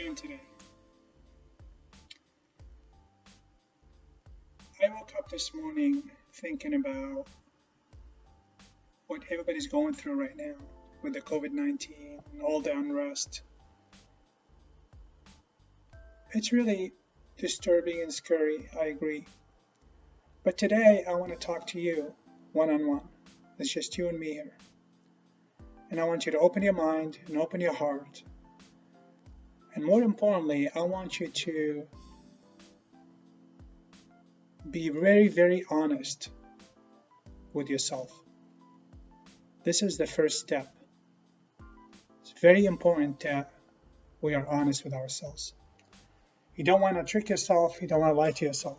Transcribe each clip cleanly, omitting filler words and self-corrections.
doing today? I woke up this morning thinking about what everybody's going through right now with the COVID-19 and all the unrest. It's really disturbing and scary, I agree. But today I want to talk to you one-on-one. It's just you and me here. And I want you to open your mind and open your heart. And more importantly, I want you to be very, very honest with yourself. This is the first step. It's very important that we are honest with ourselves. You don't want to trick yourself. You don't want to lie to yourself.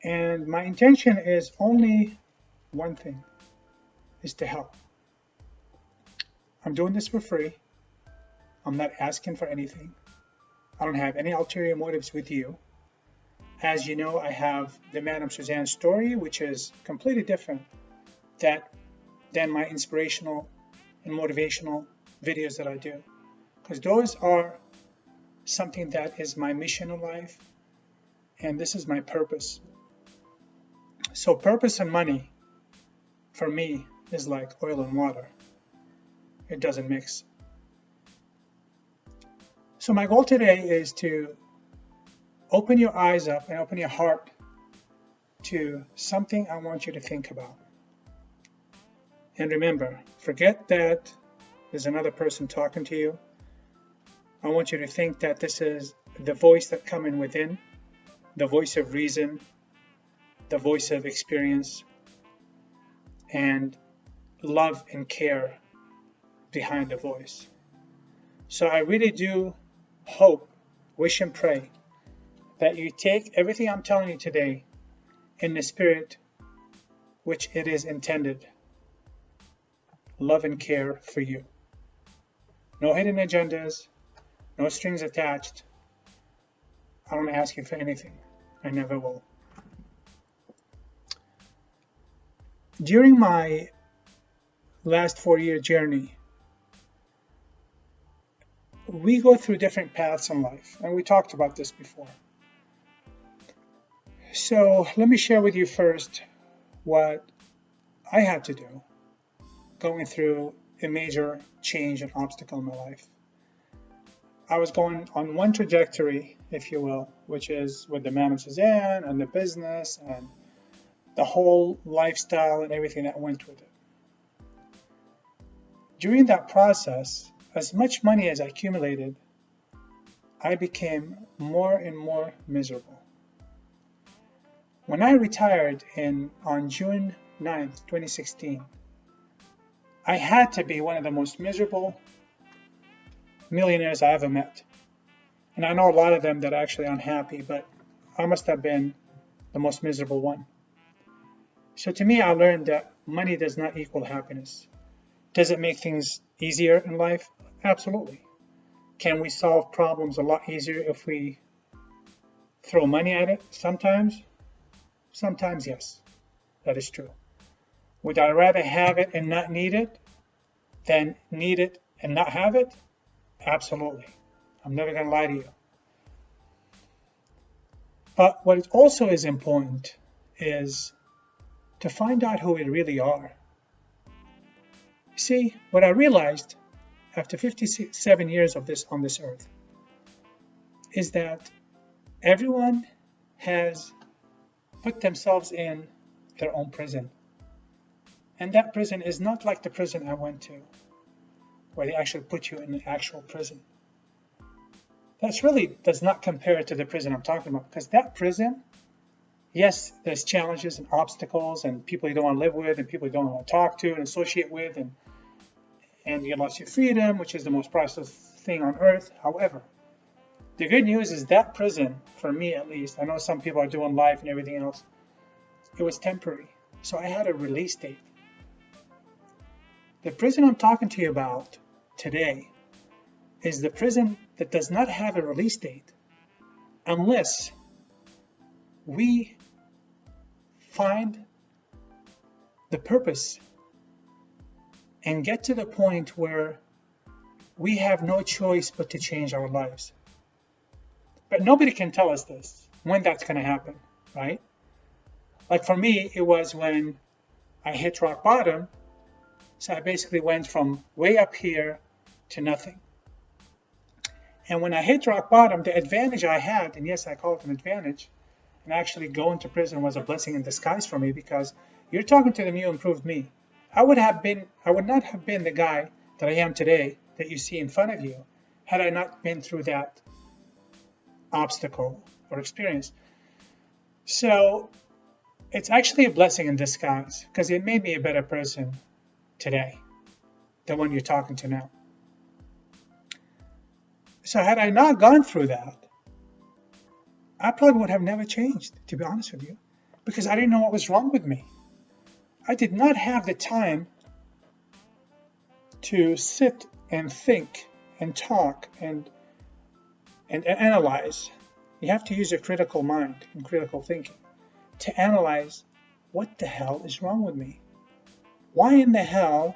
And my intention is only one thing, is to help. I'm doing this for free. I'm not asking for anything. I don't have any ulterior motives with you. As you know, I have the Madam Suzanne story, which is completely different than my inspirational and motivational videos that I do. Because those are something that is my mission in life, and this is my purpose. So purpose and money, for me, is like oil and water. It doesn't mix. So my goal today is to open your eyes up and open your heart to something I want you to think about. And remember, forget that there's another person talking to you. I want you to think that this is the voice that comes in within, the voice of reason, the voice of experience, and love and care behind the voice. So I really do hope, wish and pray that you take everything I'm telling you today in the spirit which it is intended. Love and care for you. No hidden agendas, no strings attached. I don't ask you for anything. I never will. During my last 4-year journey, we go through different paths in life, and we talked about this before. So let me share with you first what I had to do going through a major change and obstacle in my life. I was going on one trajectory, if you will, which is with the Madam Suzanne and the business and the whole lifestyle and everything that went with it. During that process, as much money as I accumulated, I became more and more miserable. When I retired on June 9th, 2016, I had to be one of the most miserable millionaires I ever met. And I know a lot of them that are actually unhappy, but I must have been the most miserable one. So to me, I learned that money does not equal happiness. Does it make things easier in life? Absolutely. Can we solve problems a lot easier if we throw money at it? Sometimes. Sometimes, yes. That is true. Would I rather have it and not need it than need it and not have it? Absolutely. I'm never going to lie to you. But what also is important is to find out who we really are. See, what I realized after 57 years of this on this earth is that everyone has put themselves in their own prison. And that prison is not like the prison I went to, where they actually put you in an actual prison. That really does not compare to the prison I'm talking about, because that prison, yes, there's challenges and obstacles and people you don't want to live with and people you don't want to talk to and associate with, and you lost your freedom, which is the most priceless thing on earth. However, the good news is that prison, for me at least, I know some people are doing life and everything else, it was temporary. So I had a release date. The prison I'm talking to you about today is the prison that does not have a release date unless we find the purpose and get to the point where we have no choice but to change our lives. But nobody can tell us this, when that's going to happen, right? Like for me, it was when I hit rock bottom. So I basically went from way up here to nothing. And when I hit rock bottom, the advantage I had, and yes, I call it an advantage, and actually going to prison was a blessing in disguise for me, because you're talking to the new improved me. I would not have been the guy that I am today that you see in front of you had I not been through that obstacle or experience. So it's actually a blessing in disguise, because it made me a better person today, the one you're talking to now. So had I not gone through that, I probably would have never changed, to be honest with you, because I didn't know what was wrong with me. I did not have the time to sit and think and talk and analyze. You have to use your critical mind and critical thinking to analyze what the hell is wrong with me. Why in the hell,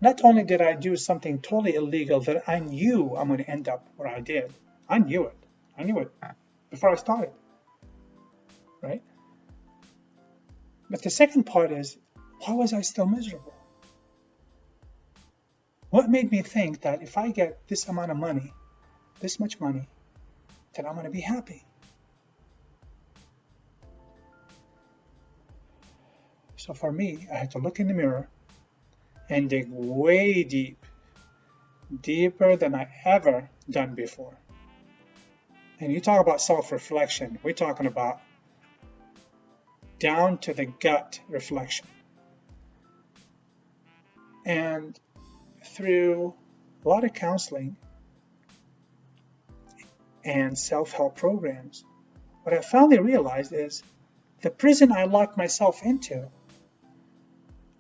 not only did I do something totally illegal that I knew I'm going to end up where I did, I knew it before I started, right? But the second part is, why was I still miserable? What made me think that if I get this amount of money, this much money, then I'm going to be happy? So for me, I had to look in the mirror and dig way deep, deeper than I ever done before. And you talk about self-reflection, we're talking about down to the gut reflection. And through a lot of counseling and self-help programs, what I finally realized is the prison I locked myself into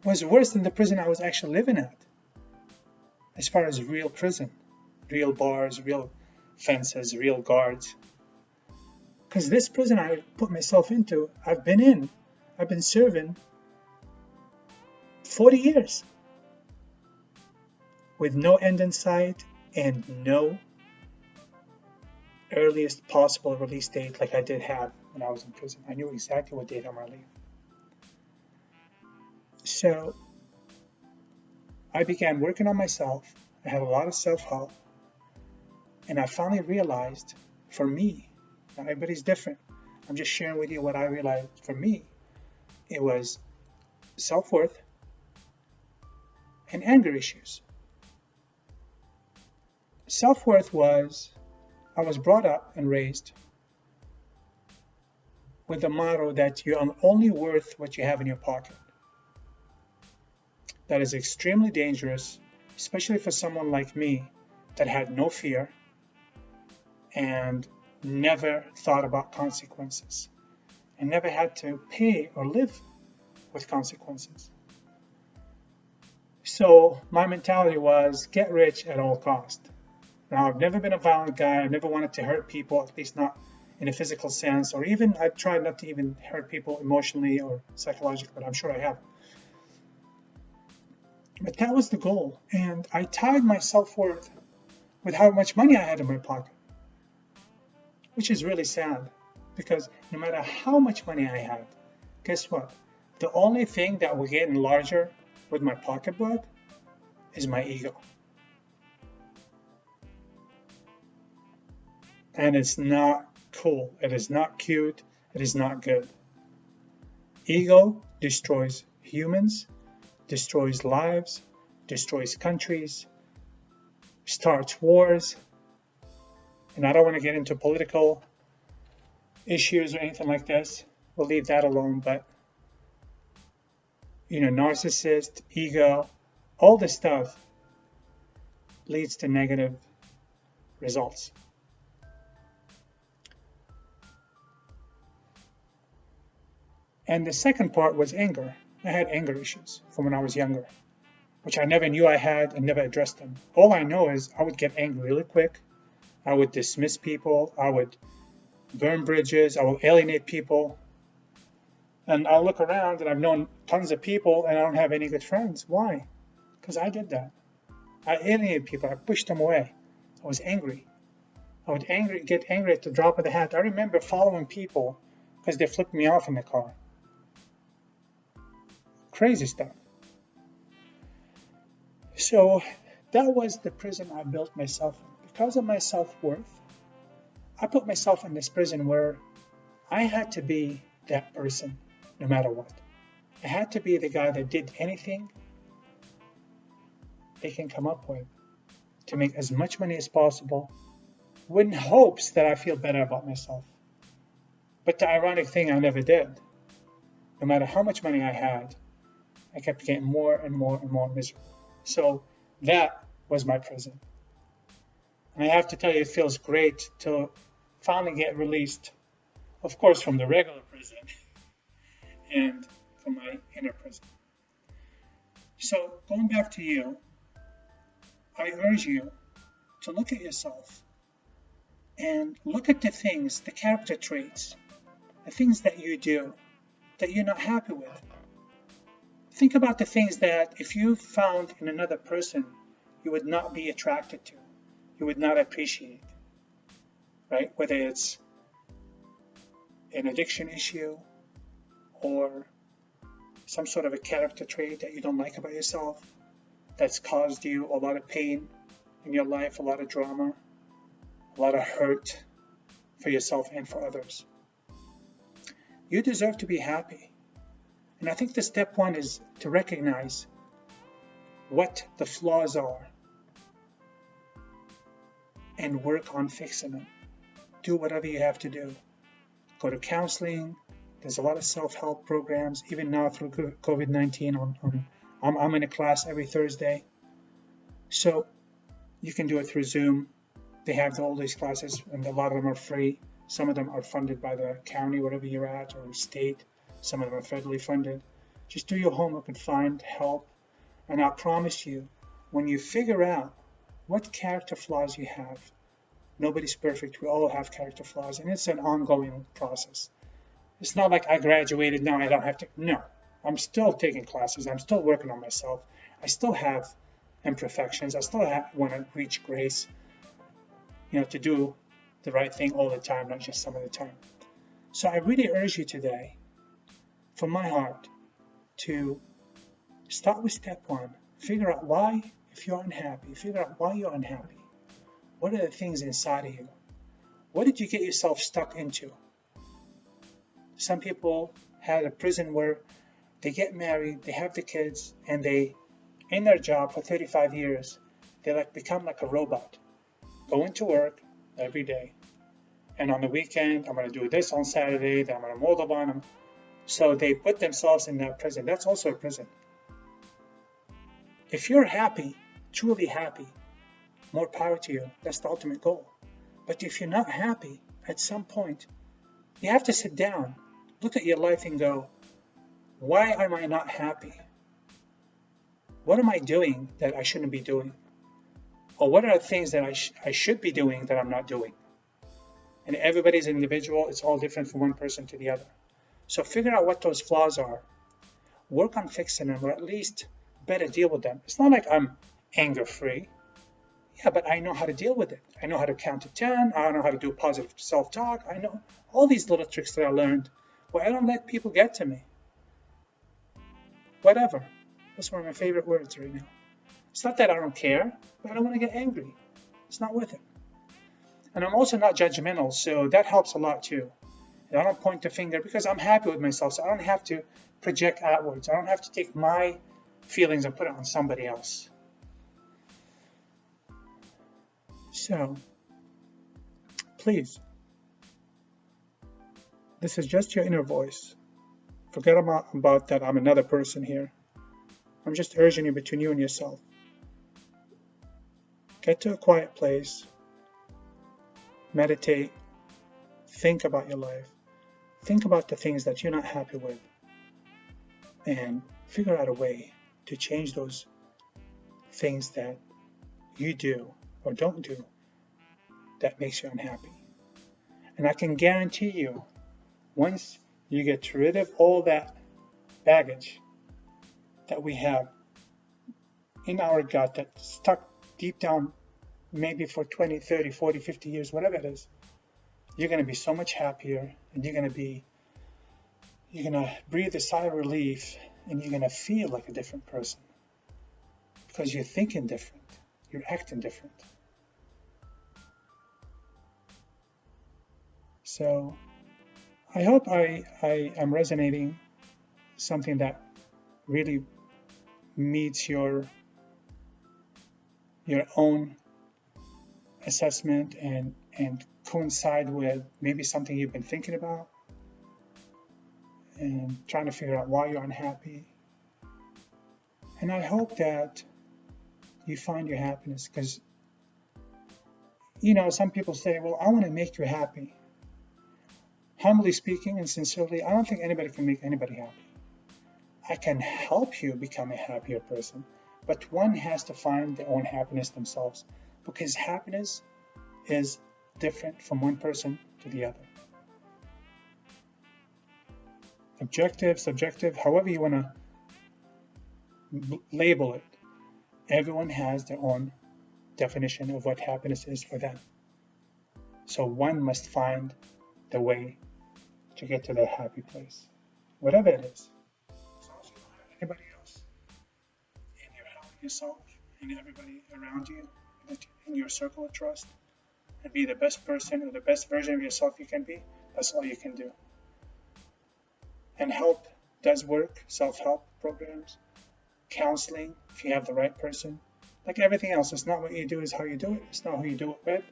was worse than the prison I was actually living at. As far as real prison, real bars, real fences, real guards. Because this prison I put myself into, I've been serving 40 years with no end in sight and no earliest possible release date like I did have when I was in prison. I knew exactly what date I'm going to leave. So I began working on myself. I had a lot of self-help. And I finally realized, for me, everybody's different. I'm just sharing with you what I realized for me. It was self-worth and anger issues. Self-worth was, I was brought up and raised with the motto that you are only worth what you have in your pocket. That is extremely dangerous, especially for someone like me that had no fear and never thought about consequences and never had to pay or live with consequences. So my mentality was get rich at all cost. Now, I've never been a violent guy. I've never wanted to hurt people, at least not in a physical sense, or even I've tried not to even hurt people emotionally or psychologically, but I'm sure I have. But that was the goal. And I tied my self-worth with how much money I had in my pocket, which is really sad, because no matter how much money I had, guess what? The only thing that was getting larger with my pocketbook is my ego. And it's not cool. It is not cute. It is not good. Ego destroys humans, destroys lives, destroys countries, starts wars. And I don't want to get into political issues or anything like this. We'll leave that alone. But, narcissist, ego, all this stuff leads to negative results. And the second part was anger. I had anger issues from when I was younger, which I never knew I had and never addressed them. All I know is I would get angry really quick. I would dismiss people. I would burn bridges. I would alienate people. And I'll look around and I've known tons of people and I don't have any good friends. Why? Because I did that. I alienated people. I pushed them away. I was angry. I would get angry at the drop of the hat. I remember following people because they flipped me off in the car. Crazy stuff. So that was the prison I built myself in. Because of my self-worth, I put myself in this prison where I had to be that person no matter what. I had to be the guy that did anything they can come up with to make as much money as possible with hopes that I feel better about myself. But the ironic thing, I never did. No matter how much money I had, I kept getting more and more and more miserable. So that was my prison. And I have to tell you, it feels great to finally get released, of course, from the regular prison and from my inner prison. So going back to you, I urge you to look at yourself and look at the things, the character traits, the things that you do that you're not happy with. Think about the things that if you found in another person, you would not be attracted to, you would not appreciate, right? Whether it's an addiction issue or some sort of a character trait that you don't like about yourself that's caused you a lot of pain in your life, a lot of drama, a lot of hurt for yourself and for others. You deserve to be happy. And I think the step one is to recognize what the flaws are and work on fixing them. Do whatever you have to do. Go to counseling. There's a lot of self-help programs, even now through COVID-19. I'm in a class every Thursday. So you can do it through Zoom. They have all these classes, and a lot of them are free. Some of them are funded by the county, wherever you're at, or state. Some of them are federally funded. Just do your homework and find help. And I promise you, when you figure out what character flaws you have, nobody's perfect. We all have character flaws, and it's an ongoing process. It's not like I graduated, now I don't have to. No, I'm still taking classes. I'm still working on myself. I still have imperfections. I still want to reach grace, to do the right thing all the time, not just some of the time. So I really urge you today, from my heart, to start with step one. Figure out why, if you're unhappy, figure out why you're unhappy. What are the things inside of you? What did you get yourself stuck into? Some people had a prison where they get married, they have the kids, and they, in their job for 35 years, they become like a robot. Going to work every day. And on the weekend, I'm going to do this on Saturday, then I'm going to mow the lawn. So they put themselves in that prison. That's also a prison. If you're happy, truly happy, more power to you. That's the ultimate goal. But if you're not happy, at some point, you have to sit down, look at your life and go, why am I not happy? What am I doing that I shouldn't be doing? Or what are the things that I should be doing that I'm not doing? And everybody's an individual. It's all different from one person to the other. So figure out what those flaws are. Work on fixing them, or at least better deal with them. It's not like I'm anger-free. Yeah, but I know how to deal with it. I know how to count to 10. I know how to do positive self-talk. I know all these little tricks that I learned where I don't let people get to me. Whatever. That's one of my favorite words right now. It's not that I don't care, but I don't want to get angry. It's not worth it. And I'm also not judgmental, so that helps a lot too. And I don't point the finger because I'm happy with myself, so I don't have to project outwards. I don't have to take my feelings and put it on somebody else. So, please, this is just your inner voice. Forget about that I'm another person here. I'm just urging you between you and yourself. Get to a quiet place, meditate, think about your life, think about the things that you're not happy with, and figure out a way to change those things that you do or don't do that makes you unhappy. And I can guarantee you, once you get rid of all that baggage that we have in our gut that's stuck deep down, maybe for 20, 30, 40, 50 years, whatever it is, you're going to be so much happier, and you're going to breathe a sigh of relief, and you're going to feel like a different person because you're thinking different, you're acting different. So I hope I am resonating something that really meets your own assessment and coincide with maybe something you've been thinking about and trying to figure out why you're unhappy. And I hope that you find your happiness, because some people say, well, I want to make you happy. Humbly speaking and sincerely, I don't think anybody can make anybody happy. I can help you become a happier person, but one has to find their own happiness themselves, because happiness is different from one person to the other. Objective, subjective, however you want to label it, everyone has their own definition of what happiness is for them. So one must find the way to get to their happy place, whatever it is. As long as you don't have anybody else, and you're helping yourself and everybody around you in your circle of trust, and be the best person or the best version of yourself you can be, that's all you can do. And help does work, self-help programs, counseling, if you have the right person. Like everything else, it's not what you do, it's how you do it. It's not who you do it with.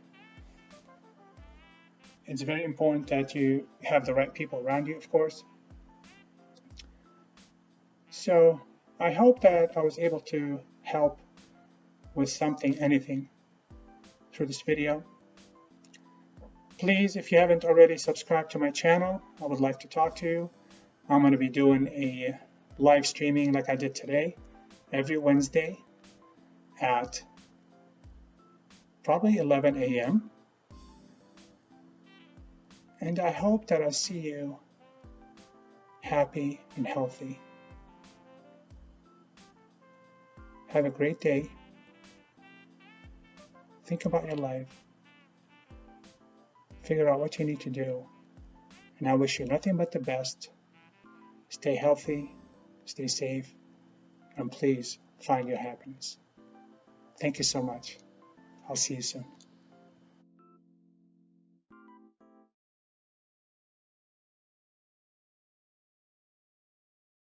It's very important that you have the right people around you, of course. So I hope that I was able to help with something, anything, through this video. Please, if you haven't already subscribed to my channel, I would like to talk to you. I'm going to be doing a live streaming like I did today, every Wednesday at probably 11 a.m. And I hope that I see you happy and healthy. Have a great day. Think about your life. Figure out what you need to do. And I wish you nothing but the best. Stay healthy, stay safe, and please find your happiness. Thank you so much. I'll see you soon.